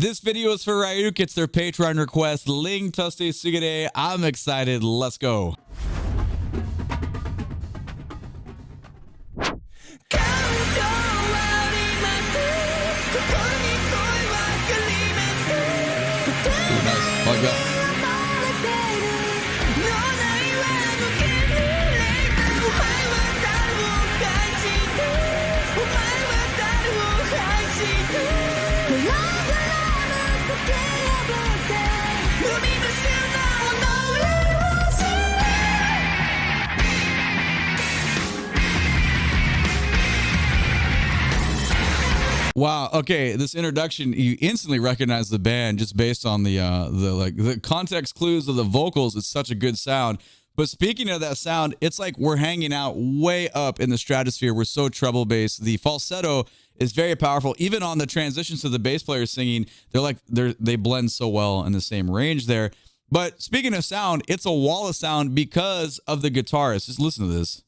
This video is for Ryuk. It's their Patreon request. Ling Tosite Sigure. I'm excited. Let's go. Nice. Like that. Wow. Okay, this introduction, you instantly recognize the band just based on the context clues of the vocals. It's such a good sound. But speaking of that sound, it's like we're hanging out way up in the stratosphere. We're so treble bass. The falsetto is very powerful. Even on the transitions to the bass player singing, they blend so well in the same range there. But speaking of sound, it's a wall of sound because of the guitarist. Just listen to this.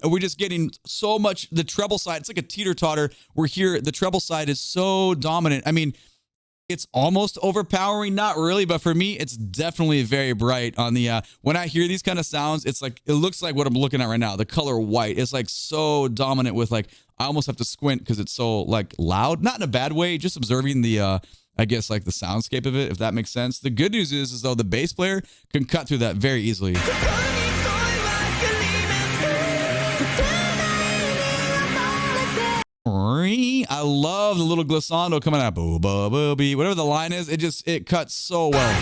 We're just getting so much, the treble side, it's like a teeter-totter. We're here, the treble side is so dominant. I mean, it's almost overpowering, not really, but for me, it's definitely very bright on the, when I hear these kind of sounds, it's like, it looks like what I'm looking at right now, the color white. It's like so dominant with like, I almost have to squint because it's so like loud, not in a bad way, just observing the, I guess like the soundscape of it, if that makes sense. The good news is though the bass player can cut through that very easily. I love the little glissando coming out. Boo, boo, boo, bee. Whatever the line is, it cuts so well.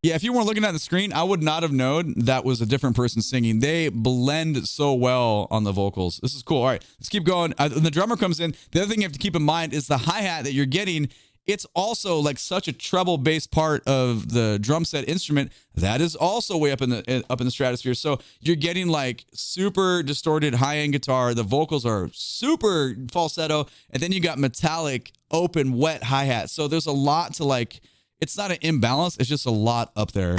Yeah, if you weren't looking at the screen, I would not have known that was a different person singing. They blend so well on the vocals. This is cool. All right, let's keep going. When the drummer comes in, the other thing you have to keep in mind is the hi-hat that you're getting. It's also like such a treble bass part of the drum set instrument that is also way up in the stratosphere. So you're getting like super distorted high-end guitar. The vocals are super falsetto, and then you got metallic, open, wet hi-hat. So there's a lot to like. It's not an imbalance. It's just a lot up there.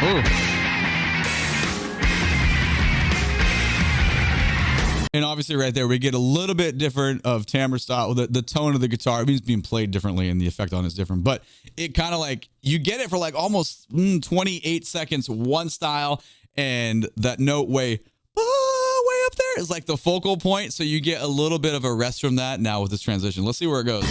Ooh. And obviously right there, we get a little bit different of timbre style. The tone of the guitar, it means being played differently and the effect on it is different. But it kind of like, you get it for like almost 28 seconds, one style. And that note way up there is like the focal point. So you get a little bit of a rest from that now with this transition. Let's see where it goes.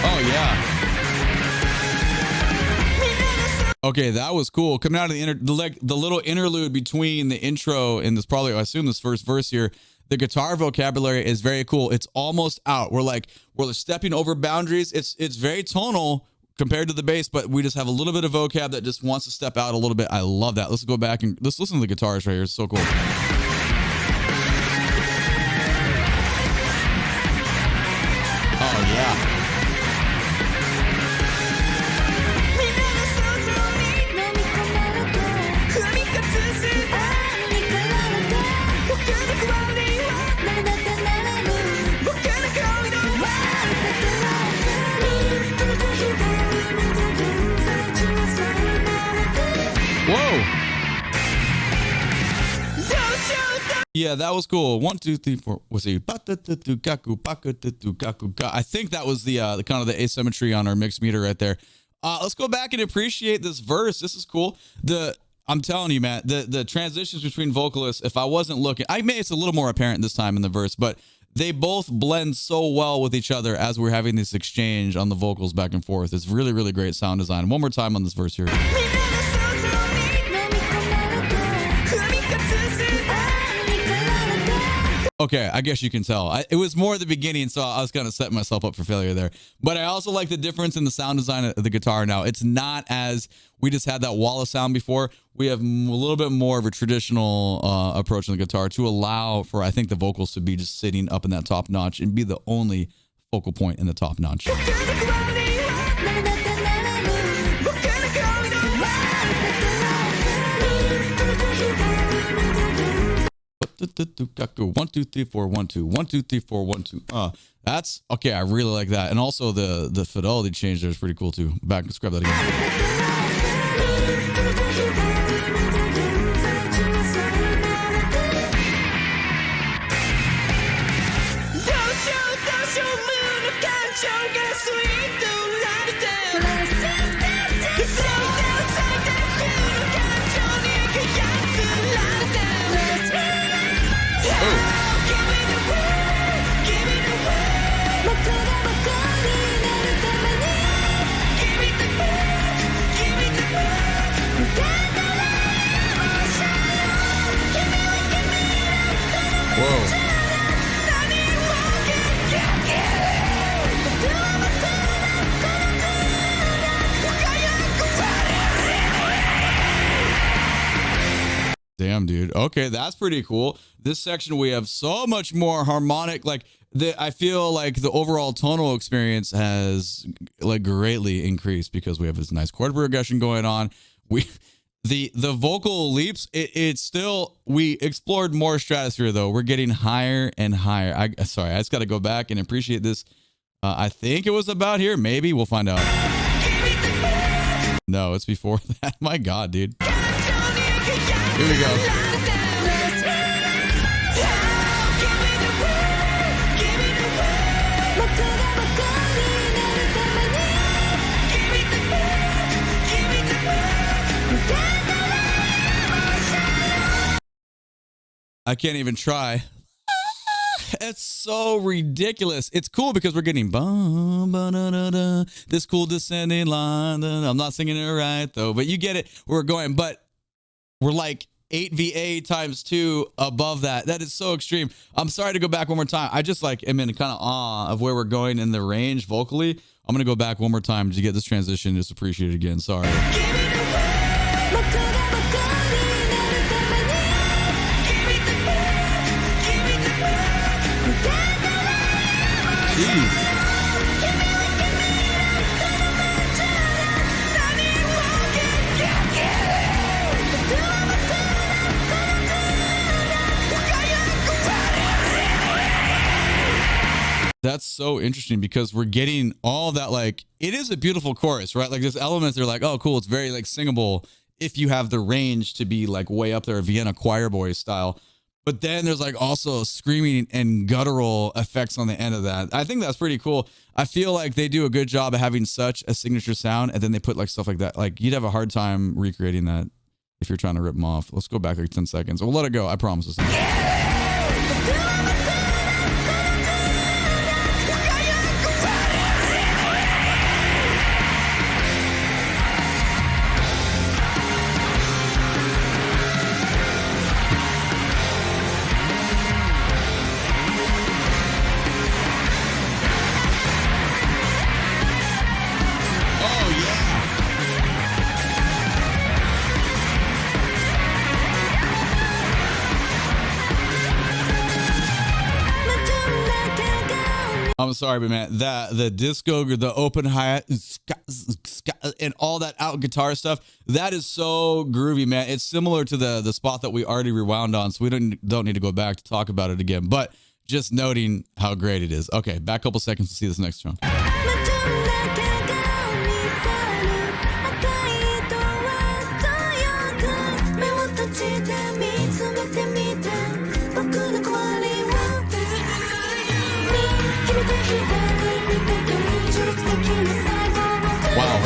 Oh, yeah. Okay, that was cool. Coming out of the little interlude between the intro and this probably, I assume this first verse here, the guitar vocabulary is very cool. It's almost out. We're stepping over boundaries. It's very tonal compared to the bass, but we just have a little bit of vocab that just wants to step out a little bit. I love that. Let's go back and let's listen to the guitars right here. It's so cool. Oh, yeah. Whoa. Yeah, that was cool. 1, 2, 3, 4. What's it? I think that was the kind of the asymmetry on our mix meter right there. Let's go back and appreciate this verse. This is cool. I'm telling you, man, the transitions between vocalists, if I wasn't looking, it's a little more apparent this time in the verse, but they both blend so well with each other as we're having this exchange on the vocals back and forth. It's really, really great sound design. One more time on this verse here. Okay, I guess you can tell. It was more at the beginning, so I was kind of setting myself up for failure there. But I also like the difference in the sound design of the guitar now. It's not as, we just had that wall of sound before. We have a little bit more of a traditional approach on the guitar to allow for, I think, the vocals to be just sitting up in that top notch and be the only focal point in the top notch. One, two, three, four, 1, 2. 1, 2, 3, 4, 1, 2. That's okay. I really like that, and also the fidelity change there is pretty cool too. Back, let's grab that again. Damn, dude. Okay, that's pretty cool. This section, we have so much more harmonic. Like, I feel like the overall tonal experience has like greatly increased because we have this nice chord progression going on. The vocal leaps, it's still, we explored more stratosphere though. We're getting higher and higher. Sorry, I just got to go back and appreciate this. I think it was about here. Maybe we'll find out. No, it's before that. My God, dude. Here we go. I can't even try. It's so ridiculous. It's cool because we're getting this cool descending line. I'm not singing it right though, but you get it. We're going, but we're like 8 VA times 2 above that. That is so extreme. I'm sorry to go back one more time. I just like am in kind of awe of where we're going in the range vocally. I'm gonna go back one more time to get this transition. Just appreciate it again. Sorry. Jeez. That's so interesting because we're getting all that, like, it is a beautiful chorus, right? Like, there's elements that are like, oh, cool. It's very like singable if you have the range to be like way up there, Vienna choir boy style. But then there's like also screaming and guttural effects on the end of that. I think that's pretty cool. I feel like they do a good job of having such a signature sound, and then they put like stuff like that. Like, you'd have a hard time recreating that if you're trying to rip them off. Let's go back like 10 seconds. We'll let it go. I promise this. I'm sorry, but man, the disco, the open hi-hat, and all that out guitar stuff, that is so groovy, man. It's similar to the spot that we already rewound on, so we don't need to go back to talk about it again. But just noting how great it is. Okay, back a couple seconds to see this next chunk. Wow.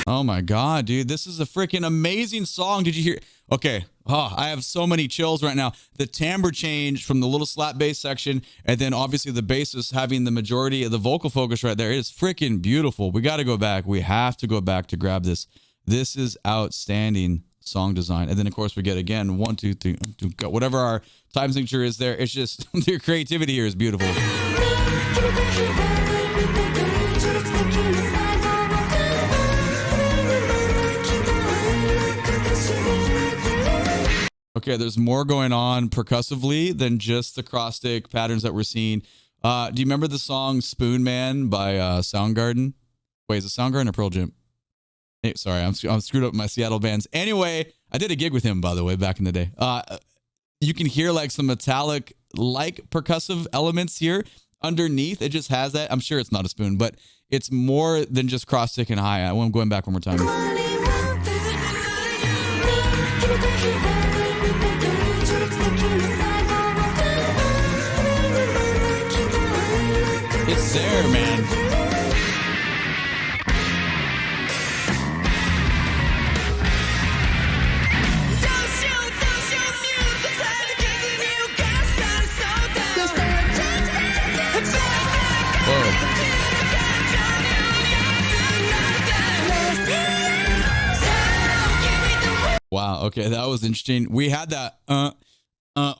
Oh my God, dude. This is a freaking amazing song. Did you hear? Okay. Oh, I have so many chills right now. The timbre change from the little slap bass section, and then obviously the bassist having the majority of the vocal focus right there. It is freaking beautiful. We got to go back. We have to go back to grab this This is outstanding song design. And then of course we get again 1, 2, 3, go. Whatever our time signature is there. It's just your creativity here is beautiful. Okay, there's more going on percussively than just the acrostic patterns that we're seeing. Do you remember the song Spoon Man by Soundgarden? Wait, is it Soundgarden or Pearl Jam? Hey, sorry, I'm screwed up with my Seattle bands. Anyway, I did a gig with him, by the way, back in the day. You can hear like some metallic, like percussive elements here underneath. It just has that. I'm sure it's not a spoon, but it's more than just cross stick and high. I'm going back one more time. It's there, man. Wow. Okay, that was interesting. We had that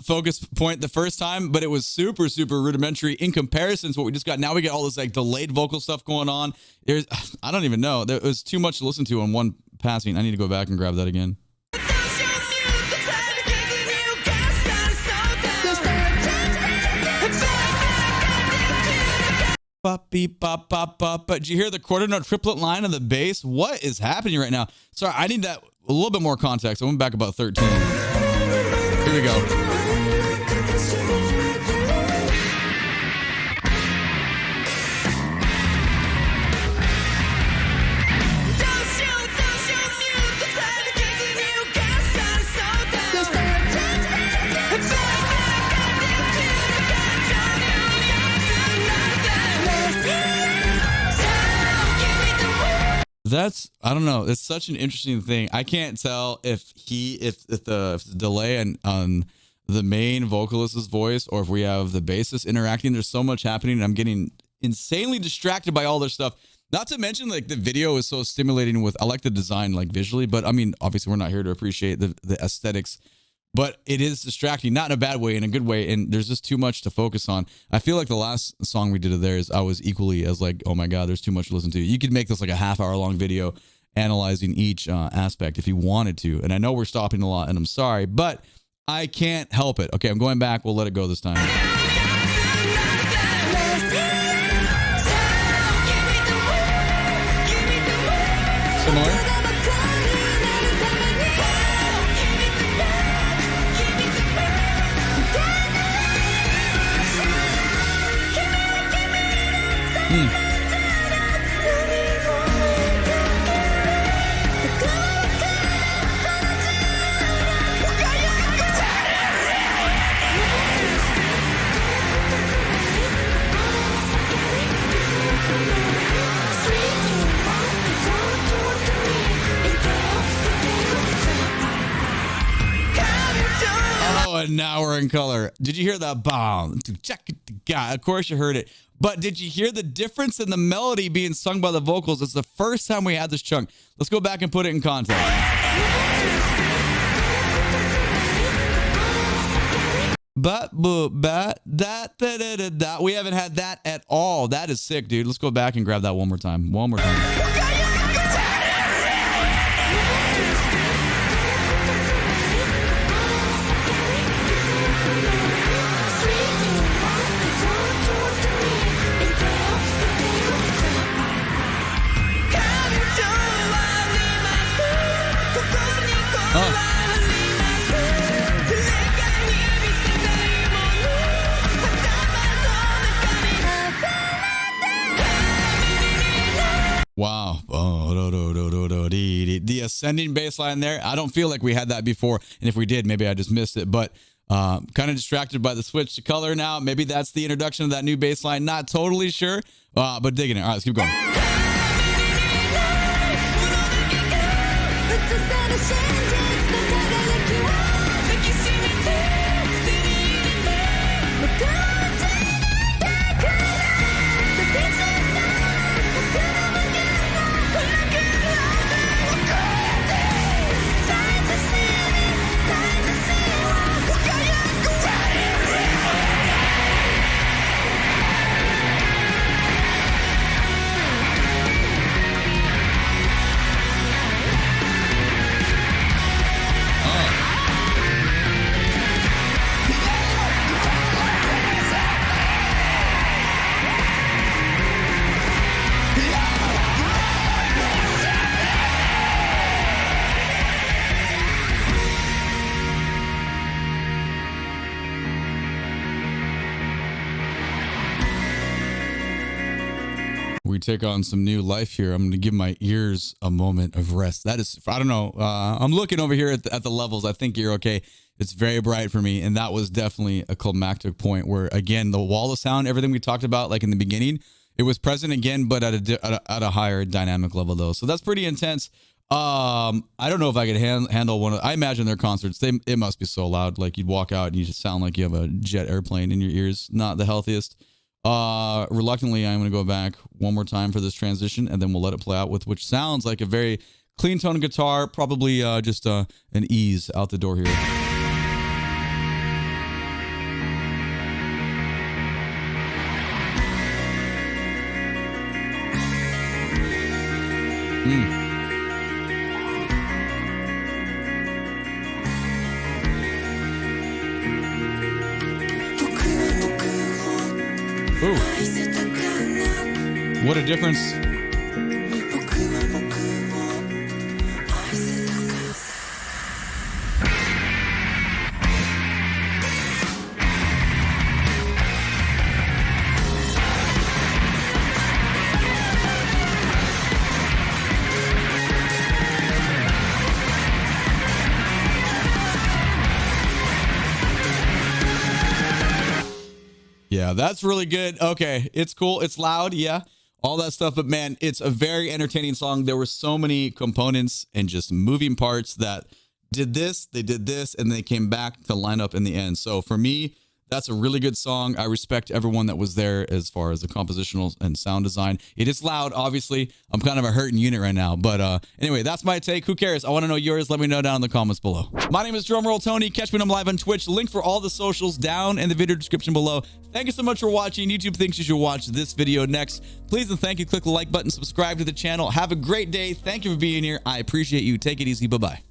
focus point the first time, but it was super, super rudimentary in comparison to what we just got. Now we get all this like delayed vocal stuff going on. I don't even know. There was too much to listen to on one passing. I need to go back and grab that again. But did you hear the quarter note triplet line of the bass? What is happening right now? Sorry, I need that a little bit more context. I went back about 13. Here we go. That's, I don't know. It's such an interesting thing. I can't tell if the delay on the main vocalist's voice or if we have the bassist interacting. There's so much happening. And I'm getting insanely distracted by all this stuff. Not to mention like the video is so stimulating with, I like the design like visually, but I mean, obviously we're not here to appreciate the aesthetics, but it is distracting, not in a bad way, in a good way. And there's just too much to focus on. I feel like the last song we did of theirs, I was equally as like, oh my God, there's too much to listen to. You could make this like a half-hour long video analyzing each aspect if you wanted to. And I know we're stopping a lot and I'm sorry, but I can't help it. Okay, I'm going back. We'll let it go this time. Some more. And now we're in color. Did you hear that bomb? Of course you heard it. But did you hear the difference in the melody being sung by the vocals? It's the first time we had this chunk. Let's go back and put it in context. That we haven't had that at all. That is sick, dude. Let's go back and grab that one more time. One more time. Wow. The ascending bass line there. I don't feel like we had that before. And if we did, maybe I just missed it. But kind of distracted by the switch to color now. Maybe that's the introduction of that new bass line. Not totally sure, but digging it. All right, let's keep going. we take on some new life here, I'm going to give my ears a moment of rest. That is, I don't know. I'm looking over here at the levels. I think you're okay. It's very bright for me. And that was definitely a climactic point where, again, the wall of sound, everything we talked about, like in the beginning, it was present again, but at a higher dynamic level though. So that's pretty intense. I don't know if I could handle one of, I imagine their concerts, it must be so loud. Like you'd walk out and you just sound like you have a jet airplane in your ears. Not the healthiest. Reluctantly, I'm going to go back one more time for this transition, and then we'll let it play out with, which sounds like a very clean tone guitar, probably just an ease out the door here. Ooh. What a difference. Yeah, that's really good. Okay, it's cool. It's loud. Yeah, all that stuff. But man, it's a very entertaining song. There were so many components and just moving parts that did this, they did this, and they came back to line up in the end. So for me, that's a really good song. I respect everyone that was there as far as the compositional and sound design. It is loud, obviously. I'm kind of a hurting unit right now. But anyway, that's my take. Who cares? I want to know yours. Let me know down in the comments below. My name is DrumRollTony. Catch me when I'm live on Twitch. Link for all the socials down in the video description below. Thank you so much for watching. YouTube thinks you should watch this video next. Please and thank you. Click the like button. Subscribe to the channel. Have a great day. Thank you for being here. I appreciate you. Take it easy. Bye-bye.